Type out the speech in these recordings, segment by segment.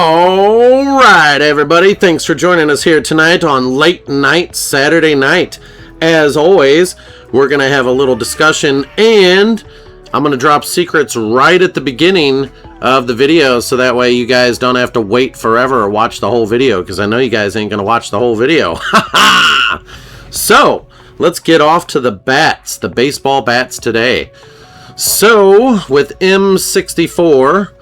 All right, everybody. Thanks for joining us here tonight on Late Night Saturday Night. As always, we're going to have a little discussion, and I'm going to drop secrets right at the beginning of the video, so that way you guys don't have to wait forever or watch the whole video, because I know you guys ain't going to watch the whole video. So, let's get off to the bats, the baseball bats today. So, with M64...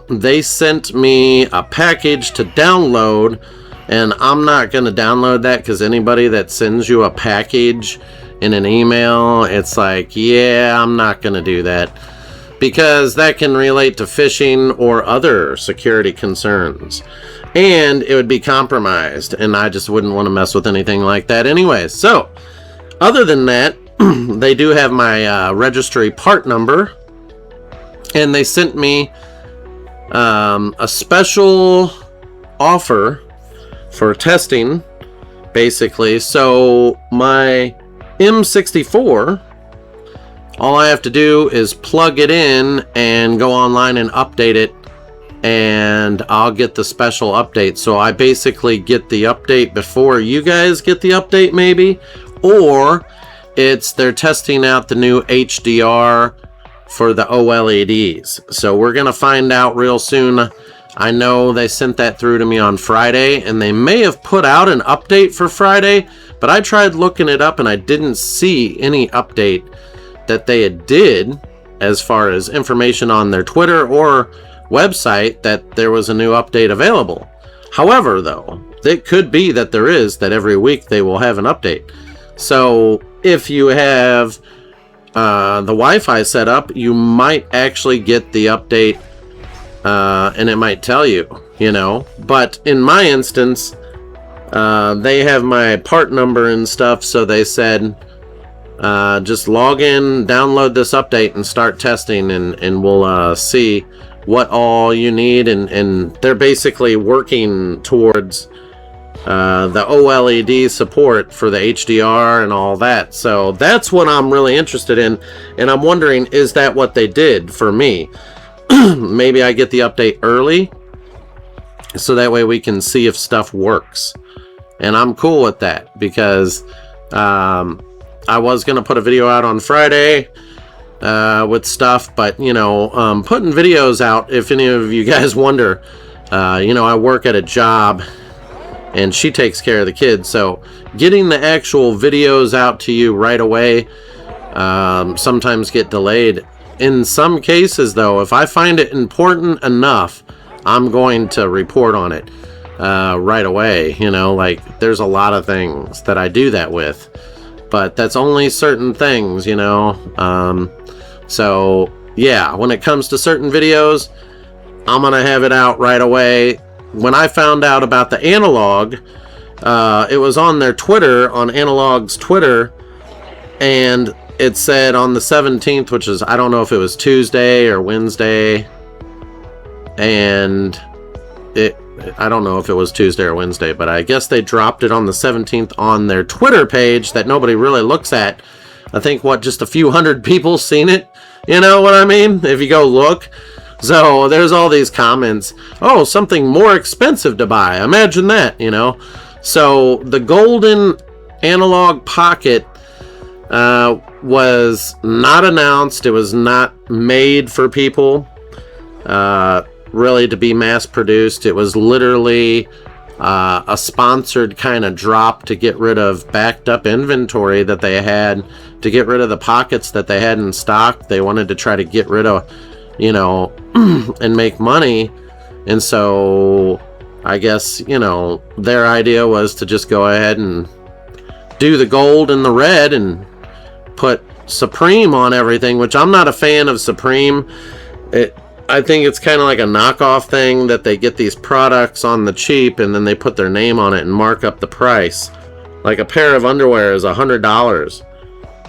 they sent me a package to download, and I'm not going to download that because anybody that sends you a package in an email, it's like, yeah, I'm not going to do that because that can relate to phishing or other security concerns, and it would be compromised, and I just wouldn't want to mess with anything like that anyway. So, other than that, they do have my registry part number. And they sent me a special offer for testing, basically. So my M64, all I have to do is plug it in and go online and update it, and I'll get the special update. So I basically get the update before you guys get the update, maybe, or they're testing out the new HDR for the OLEDs. So we're gonna find out real soon. I know they sent that through to me on Friday, and they may have put out an update for Friday, but I tried looking it up and I didn't see any update that they did as far as information on their Twitter or website that there was a new update available. However, though, it could be that there is, that every week they will have an update. So if you have the Wi-Fi set up, you might actually get the update, and it might tell you, but in my instance, they have my part number and stuff, so they said, just log in, download this update, and start testing, and we'll see what all you need, and they're basically working towards the OLED support for the HDR and all that. So that's what I'm really interested in, and I'm wondering, is that what they did for me? Maybe I get the update early so that way we can see if stuff works, and I'm cool with that because I was gonna put a video out on Friday with stuff, but putting videos out, if any of you guys wonder, I work at a job and she takes care of the kids, so getting the actual videos out to you right away sometimes get delayed. In some cases, though, if I find it important enough, I'm going to report on it right away. Like, there's a lot of things that I do that with, but that's only certain things, so yeah, when it comes to certain videos, I'm gonna have it out right away. When I found out about the Analog, it was on their Twitter, on Analog's Twitter, and it said on the 17th, which is, I don't know if it was Tuesday or Wednesday, and I don't know if it was Tuesday or Wednesday, but I guess they dropped it on the 17th on their Twitter page that nobody really looks at. I think, just a few hundred people seen it, you know what I mean, if you go look. So there's all these comments, oh, something more expensive to buy, imagine that, So the golden Analog Pocket was not announced. It was not made for people really to be mass produced. It was literally a sponsored kind of drop to get rid of backed up inventory that they had, to get rid of the pockets that they had in stock. They wanted to try to get rid of, and make money. And so I guess, their idea was to just go ahead and do the gold and the red and put Supreme on everything, which I'm not a fan of Supreme. I think it's kind of like a knockoff thing that they get these products on the cheap and then they put their name on it and mark up the price. Like a pair of underwear is $100.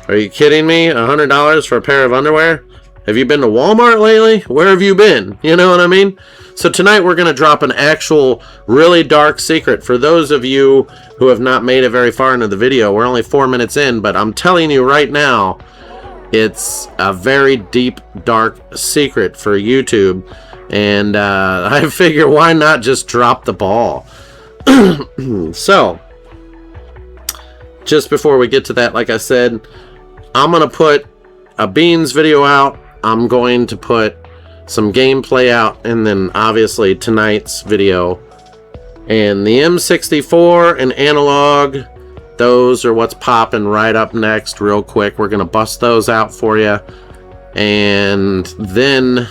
Are you kidding me? $100 for a pair of underwear? Have you been to Walmart lately? Where have you been? You know what I mean? So tonight we're going to drop an actual really dark secret. For those of you who have not made it very far into the video, we're only 4 minutes in, but I'm telling you right now, it's a very deep, dark secret for YouTube. And I figure, why not just drop the ball? So, just before we get to that, like I said, I'm going to put a Beans video out. I'm going to put some gameplay out, and then obviously tonight's video. And the M64 and analog, those are what's popping right up next real quick. We're going to bust those out for you. And then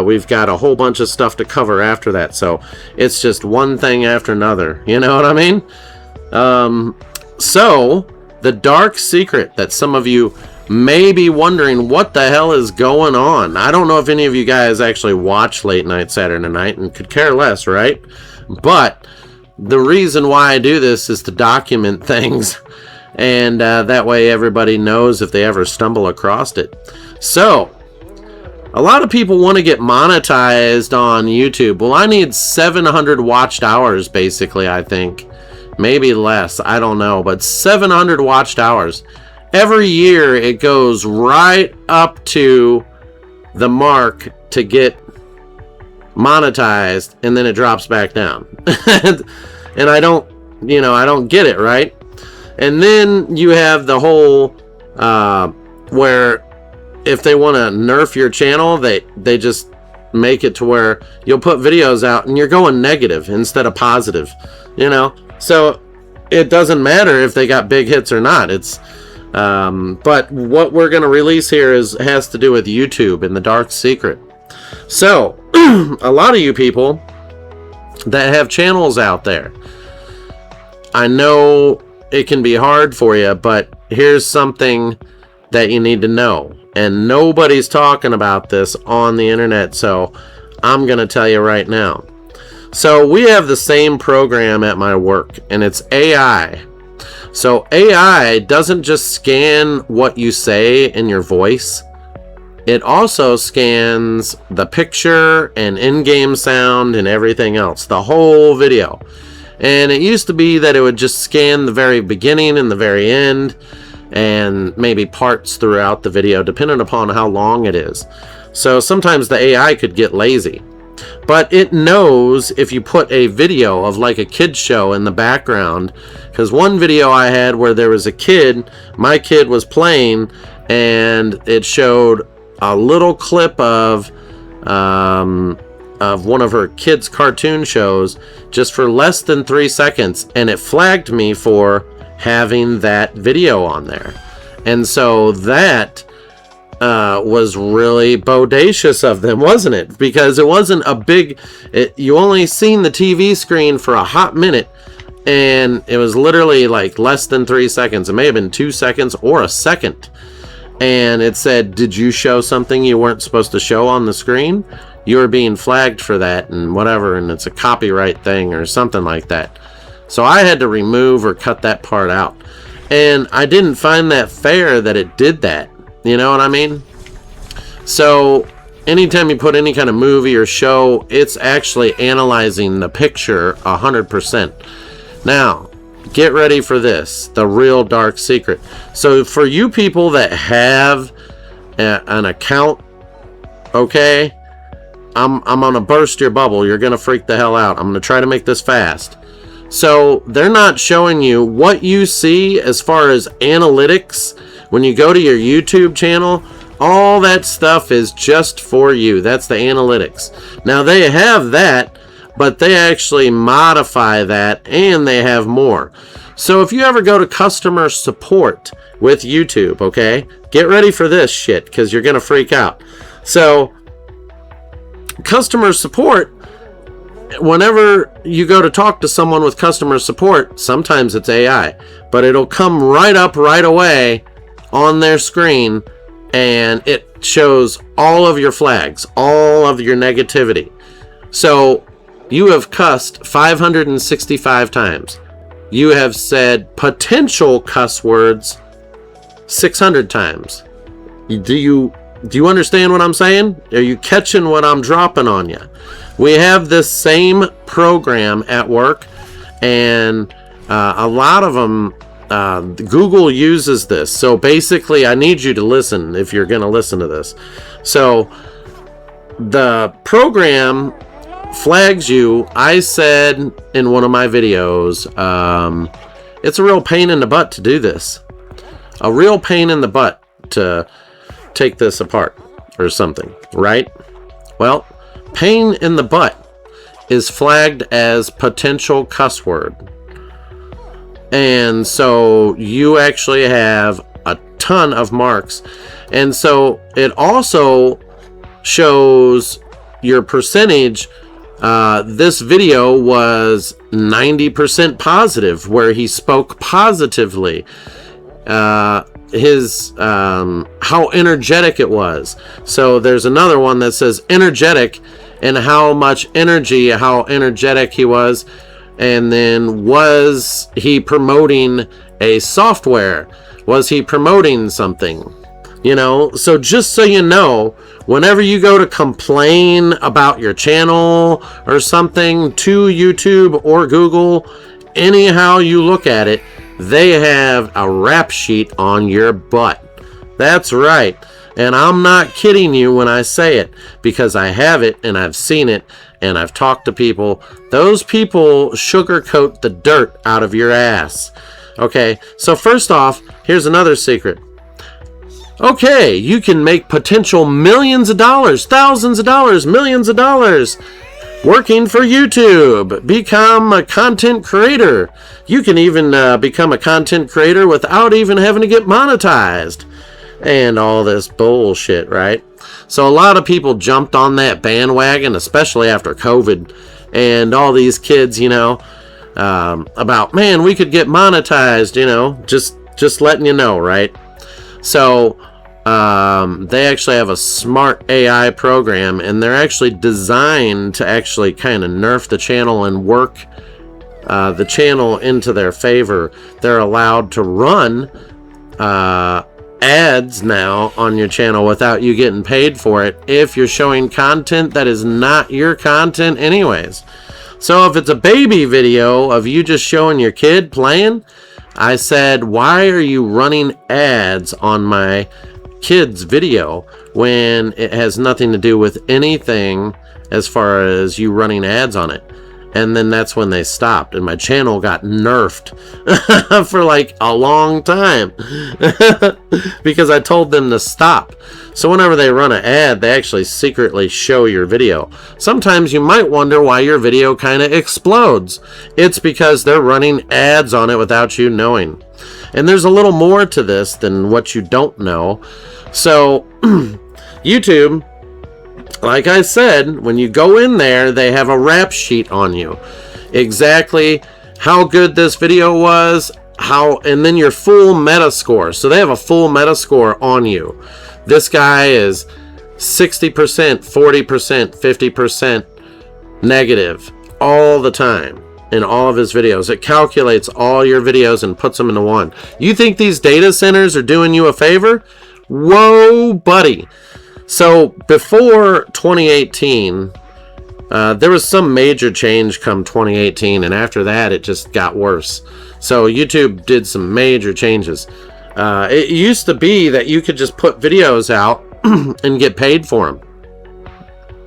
we've got a whole bunch of stuff to cover after that. So it's just one thing after another. You know what I mean? So the dark secret that some of you may be wondering what the hell is going on. I don't know if any of you guys actually watch Late Night Saturday Night and could care less, right? But the reason why I do this is to document things. And that way everybody knows if they ever stumble across it. So, a lot of people want to get monetized on YouTube. Well, I need 700 watched hours, basically, I think. Maybe less, I don't know. But 700 watched hours. Every year, it goes right up to the mark to get monetized, and then it drops back down. And I don't get it, right? And then you have the whole where if they want to nerf your channel, they just make it to where you'll put videos out and you're going negative instead of positive, so it doesn't matter if they got big hits or not. It's but what we're going to release here has to do with YouTube and the dark secret. So a lot of you people that have channels out there, I know it can be hard for you, but here's something that you need to know. And nobody's talking about this on the internet, so I'm going to tell you right now. So we have the same program at my work, and it's AI. So AI doesn't just scan what you say in your voice. It also scans the picture and in-game sound and everything else, the whole video. And it used to be that it would just scan the very beginning and the very end, and maybe parts throughout the video, depending upon how long it is. So sometimes the AI could get lazy. But it knows if you put a video of like a kid's show in the background. Because one video I had where there was a kid, my kid was playing, and it showed a little clip of one of her kids' cartoon shows just for less than 3 seconds, and it flagged me for having that video on there. And so that was really bodacious of them, wasn't it? Because it wasn't a big, you only seen the TV screen for a hot minute, and it was literally like less than 3 seconds. It may have been 2 seconds or a second. And it said, did you show something you weren't supposed to show on the screen? You were being flagged for that and whatever, and it's a copyright thing or something like that. So I had to remove or cut that part out. And I didn't find that fair that it did that. You know what I mean? So anytime you put any kind of movie or show, it's actually analyzing the picture 100%. Now, get ready for this, the real dark secret. So for you people that have an account, okay, I'm gonna burst your bubble. You're gonna freak the hell out. I'm gonna try to make this fast. So they're not showing you what you see as far as analytics. When you go to your YouTube channel, all that stuff is just for you. That's the analytics. Now they have that, but they actually modify that, and they have more. So if you ever go to customer support with YouTube, okay, get ready for this shit, because you're gonna freak out. So customer support, whenever you go to talk to someone with customer support, sometimes it's AI, but it'll come right up right away on their screen, and it shows all of your flags, all of your negativity. So you have cussed 565 times. You have said potential cuss words 600 times. Do you understand what I'm saying? Are you catching what I'm dropping on you? We have this same program at work, and a lot of them, Google uses this. So basically, I need you to listen if you're going to listen to this. So the program flags you. I said in one of my videos, it's a real pain in the butt to do this. A real pain in the butt to take this apart or something, right? Well, pain in the butt is flagged as potential cuss word. And so you actually have a ton of marks. And so it also shows your percentage. This video was 90% positive, where he spoke positively. His how energetic it was. So there's another one that says energetic, and how much energy, how energetic he was. And then, was he promoting a software? Was he promoting something? You know, so just so you know, whenever you go to complain about your channel or something to YouTube or Google, anyhow you look at it, they have a rap sheet on your butt. That's right. And I'm not kidding you when I say it, because I have it and I've seen it and I've talked to people. Those people sugarcoat the dirt out of your ass. Okay, so first off, here's another secret. Okay, you can make potential millions of dollars, thousands of dollars, millions of dollars working for YouTube. Become a content creator. You can even become a content creator without even having to get monetized. And all this bullshit, right? So a lot of people jumped on that bandwagon, especially after COVID. And all these kids, you know, about, man, we could get monetized, you know, just letting you know, right? So they actually have a smart AI program, and they're actually designed to actually kind of nerf the channel and work the channel into their favor. They're allowed to run ads now on your channel without you getting paid for it if you're showing content that is not your content anyways. So if it's a baby video of you just showing your kid playing, I said, why are you running ads on my kid's video when it has nothing to do with anything as far as you running ads on it? And then that's when they stopped, and my channel got nerfed for like a long time because I told them to stop. So whenever they run an ad, they actually secretly show your video. Sometimes you might wonder why your video kind of explodes. It's because they're running ads on it without you knowing. And there's a little more to this than what you don't know. So YouTube, like I said, when you go in there, they have a rap sheet on you. Exactly how good this video was, and then your full meta score. So they have a full meta score on you. This guy is 60%, 40%, 50% negative all the time in all of his videos. It calculates all your videos and puts them into one. You think these data centers are doing you a favor? Whoa, buddy. So before 2018, there was some major change come 2018, and after that it just got worse. So YouTube did some major changes. It used to be that you could just put videos out and get paid for them.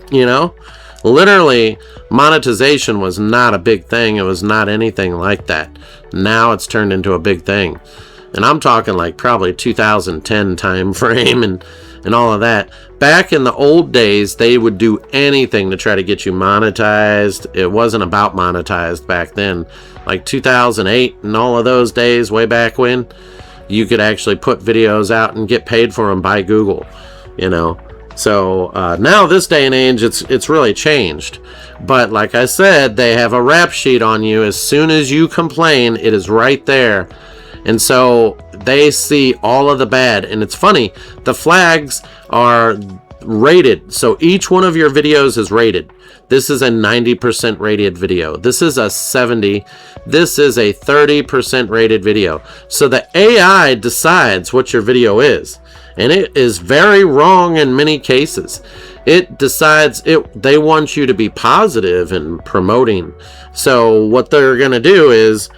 You know, literally monetization was not a big thing. It was not anything like that. Now it's turned into a big thing, and I'm talking like probably 2010 time frame and all of that. Back in the old days, they would do anything to try to get you monetized. It wasn't about monetized back then. Like 2008 and all of those days, way back when, you could actually put videos out and get paid for them by Google, you know. So now this day and age, it's really changed. But like I said, they have a rap sheet on you. As soon as you complain, it is right there. And so they see all of the bad. And it's funny, the flags are rated. So each one of your videos is rated. This is a 90% rated video. This is a 70. This is a 30% rated video. So the AI decides what your video is. And it is very wrong in many cases. It decides they want you to be positive and promoting. So what they're going to do is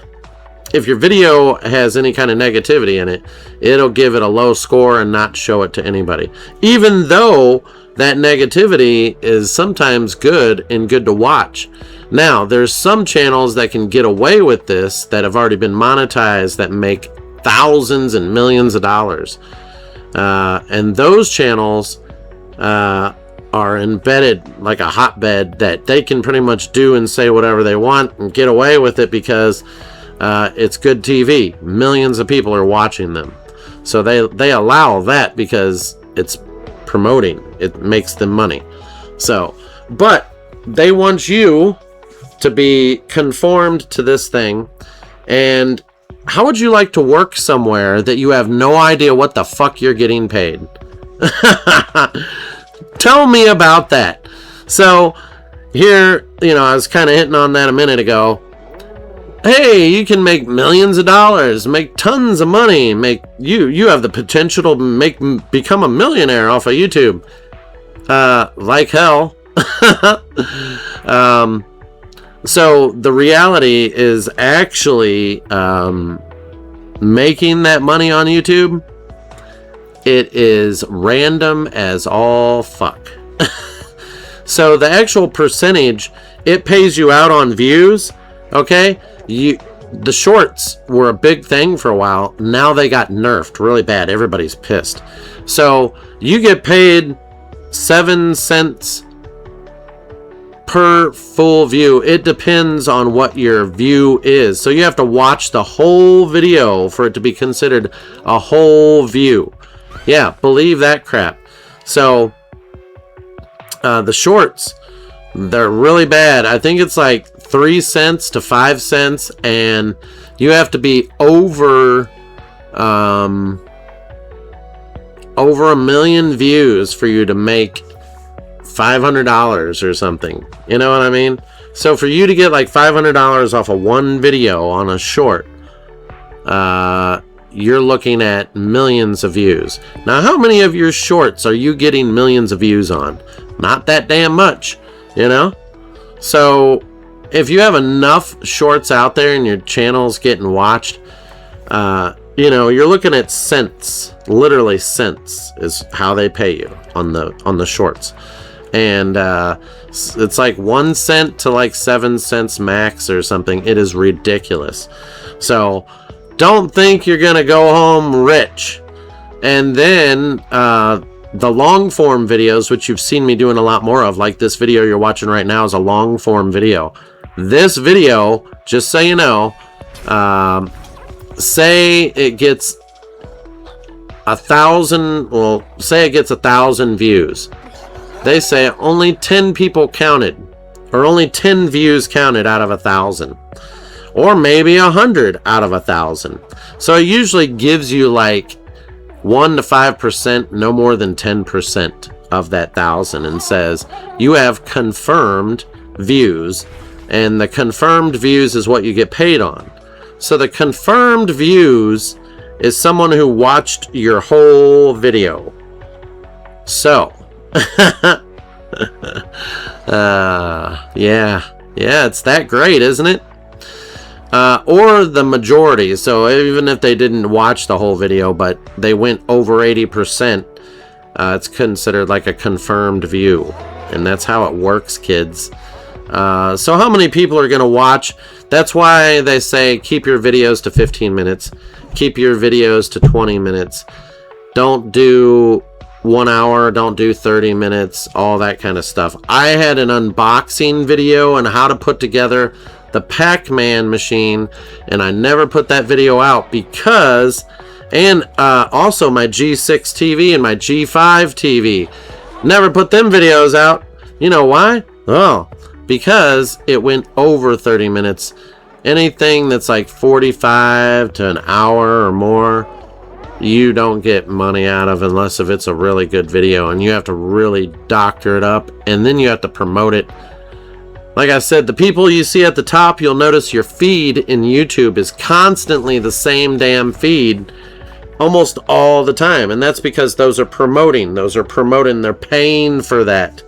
if your video has any kind of negativity in it, it'll give it a low score and not show it to anybody. Even though that negativity is sometimes good and good to watch. Now, there's some channels that can get away with this that have already been monetized that make thousands and millions of dollars. And those channels are embedded like a hotbed that they can pretty much do and say whatever they want and get away with it because it's good TV. Millions of people are watching them. So they allow that because it's promoting. It makes them money. So, but they want you to be conformed to this thing. And how would you like to work somewhere that you have no idea what the fuck you're getting paid? Tell me about that. So here, I was kind of hitting on that a minute ago. Hey, you can make millions of dollars, make tons of money, you have the potential to become a millionaire off of YouTube. Like hell. So the reality is actually making that money on YouTube, it is random as all fuck. So the actual percentage, it pays you out on views, okay? The shorts were a big thing for a while. Now they got nerfed really bad. Everybody's pissed. So you get paid 7 cents per full view. It depends on what your view is. So you have to watch the whole video for it to be considered a whole view. Yeah, believe that crap. So the shorts, they're really bad. I think it's like 3 cents to 5 cents, and you have to be over a million views for you to make $500 or something. You know what I mean? So for you to get like $500 off of one video on a short, you're looking at millions of views. Now, how many of your shorts are you getting millions of views on? Not that damn much, So if you have enough shorts out there and your channel's getting watched, you're looking at cents. Literally cents is how they pay you on the shorts. And it's like 1 cent to like 7 cents max or something. It is ridiculous. So don't think you're gonna go home rich. And then the long form videos, which you've seen me doing a lot more of, like this video you're watching right now is a long form video. This video, just so you know, say it gets 1,000, well, say it gets 1,000 views. They say only 10 people counted, or only 10 views counted out of 1,000, or maybe 100 out of 1,000. So it usually gives you like 1 to 5%, no more than 10% of that 1,000, and says you have confirmed views, and the confirmed views is what you get paid on. So the confirmed views is someone who watched your whole video. So yeah, it's that great, isn't it? Or the majority. So even if they didn't watch the whole video, but they went over 80%, it's considered like a confirmed view. And that's how it works, kids. So how many people are going to watch? That's why they say keep your videos to 15 minutes. Keep your videos to 20 minutes. Don't do 1 hour. Don't do 30 minutes. All that kind of stuff. I had an unboxing video on how to put together the Pac-Man machine, and I never put that video out because, and also my G6 TV and my G5 TV, never put them videos out. You know why? Oh, because it went over 30 minutes. Anything that's like 45 to an hour or more, you don't get money out of unless if it's a really good video, and you have to really doctor it up, and then you have to promote it. Like I said, the people you see at the top, you'll notice your feed in YouTube is constantly the same damn feed almost all the time. And that's because those are promoting. They're paying for that.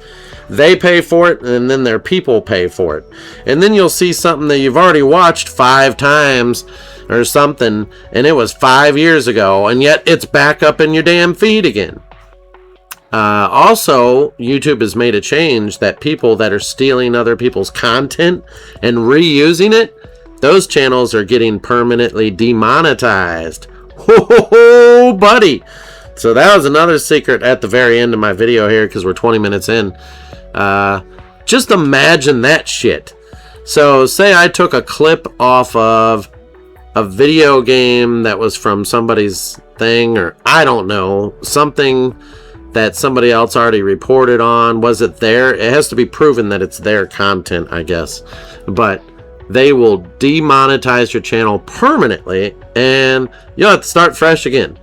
They pay for it, and then their people pay for it. And then you'll see something that you've already watched 5 times, or something, and it was 5 years ago, and yet it's back up in your damn feed again. Also, YouTube has made a change that people that are stealing other people's content and reusing it, those channels are getting permanently demonetized. Ho, buddy. So that was another secret at the very end of my video here, because we're 20 minutes in. Just imagine that shit. So say I took a clip off of a video game that was from somebody's thing, or I don't know, something that somebody else already reported on. Was it there? It has to be proven that it's their content, I guess. But they will demonetize your channel permanently, and you'll have to start fresh again.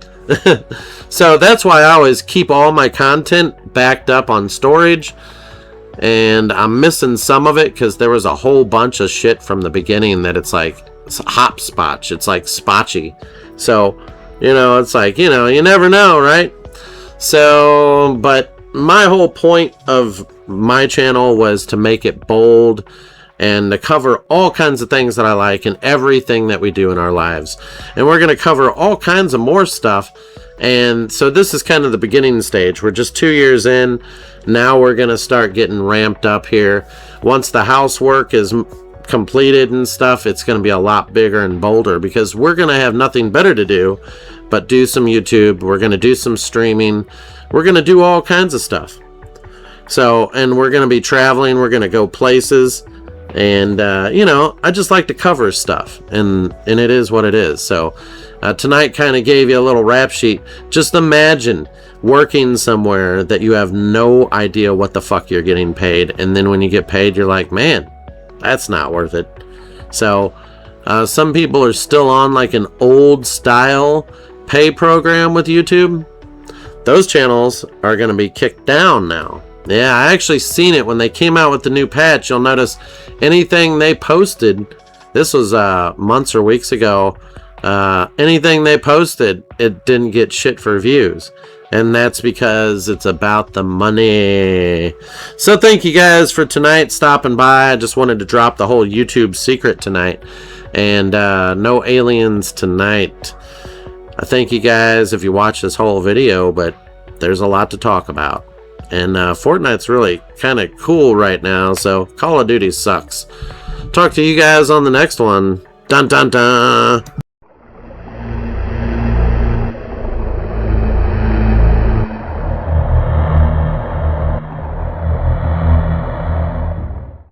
So that's why I always keep all my content backed up on storage. And I'm missing some of it because there was a whole bunch of shit from the beginning that it's like hopscotch. It's like spotchy. So, it's like, you never know, right? So, but my whole point of my channel was to make it bold and to cover all kinds of things that I like and everything that we do in our lives. And we're going to cover all kinds of more stuff. And so this is kind of the beginning stage. We're just 2 years in. Now we're going to start getting ramped up here. Once the housework is completed and stuff, it's going to be a lot bigger and bolder, because we're going to have nothing better to do but do some YouTube. We're going to do some streaming. We're going to do all kinds of stuff. So, and we're going to be traveling. We're going to go places. And, I just like to cover stuff. And it is what it is. So, tonight kind of gave you a little rap sheet. Just imagine working somewhere that you have no idea what the fuck you're getting paid. And then when you get paid, you're like, man, that's not worth it. So, some people are still on like an old style pay program with YouTube. Those channels are going to be kicked down now. Yeah, I actually seen it when they came out with the new patch. You'll notice anything they posted, this was months or weeks ago, anything they posted, it didn't get shit for views. And that's because it's about the money. So thank you guys for tonight stopping by. I just wanted to drop the whole YouTube secret tonight. And no aliens tonight. I thank you guys if you watch this whole video, but there's a lot to talk about. And Fortnite's really kind of cool right now, so Call of Duty sucks. Talk to you guys on the next one. Dun dun dun!